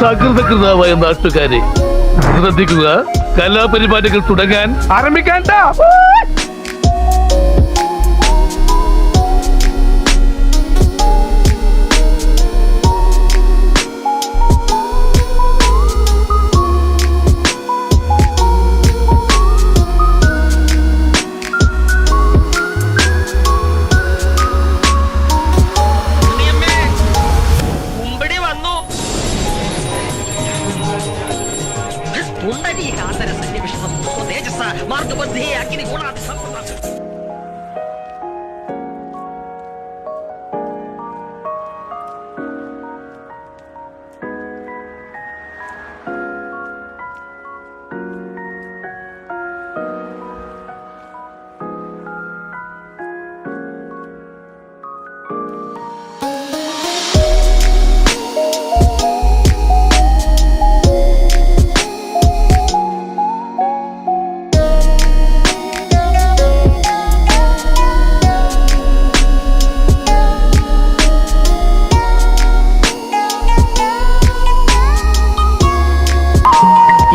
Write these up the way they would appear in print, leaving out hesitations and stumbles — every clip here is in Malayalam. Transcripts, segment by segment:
സകൃതകൃതമായ നാട്ടുകാരെ ശ്രദ്ധിക്കുക, കലാപരിപാടികൾ തുടങ്ങാൻ ആരംഭിക്കാൻ.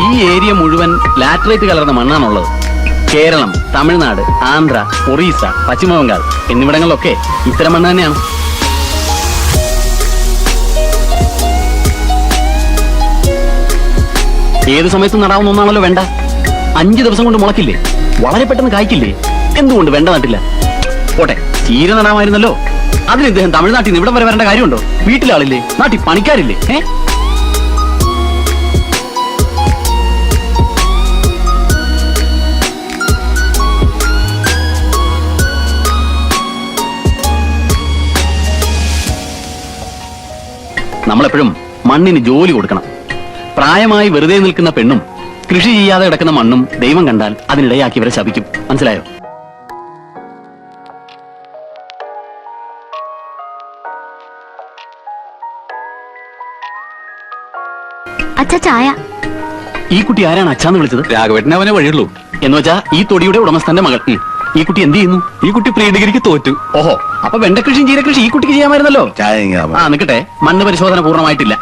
ഈ ഏരിയ മുഴുവൻ ലാറ്ററൈറ്റ് കലർന്ന മണ്ണാണുള്ളത്. കേരളം, തമിഴ്നാട്, ആന്ധ്ര, ഒറീസ, പശ്ചിമബംഗാൾ എന്നിവിടങ്ങളിലൊക്കെ ഇത്തരം മണ്ണ് തന്നെയാണ്. ഏത് സമയത്തും നടാവുന്ന ഒന്നാണല്ലോ വെണ്ട. 5 ദിവസം കൊണ്ട് മുളക്കില്ലേ, വളരെ പെട്ടെന്ന് കായ്ക്കില്ലേ. എന്തുകൊണ്ട് വെണ്ട നട്ടില്ല? പോട്ടെ, ചീര നടാമായിരുന്നല്ലോ. അതിന് ഇദ്ദേഹം തമിഴ്നാട്ടിൽ നിന്ന് ഇവിടം വരെ വരേണ്ട കാര്യമുണ്ടോ? വീട്ടിലാളില്ലേ, നാട്ടിൽ പണിക്കാരില്ലേ? നമ്മളെപ്പോഴും മണ്ണിന് ജോലി കൊടുക്കണം. പ്രായമായി വെറുതെ നിൽക്കുന്ന പെണ്ണും കൃഷി ചെയ്യാതെ കിടക്കുന്ന മണ്ണും ദൈവം കണ്ടാൽ അതിനിടയാക്കിയവരെ ശപിക്കും. മനസ്സിലായോ? ചായ. ഈ കുട്ടി ആരാണ് അച്ഛാന്ന് വിളിച്ചത്? രാഘവേട്ടനെ അവനെ വഴിയുള്ളൂ. എന്ന് വെച്ചാ ഈ തൊടിയുടെ ഉടമസ്ഥന്റെ മകൾ. ഈ കുട്ടി എന്ത് ചെയ്യുന്നു? ഈ കുട്ടി പ്രീ ഡിഗ്രിക്ക് തോറ്റു. ഓഹോ, അപ്പൊ വെണ്ടക്കൃഷിയും ചീരകൃഷി ഈ കുട്ടിക്ക് ചെയ്യാമായിരുന്നല്ലോ. ചായ നിക്കട്ടെ, മണ്ണ് പരിശോധന പൂർണ്ണമായിട്ടില്ല.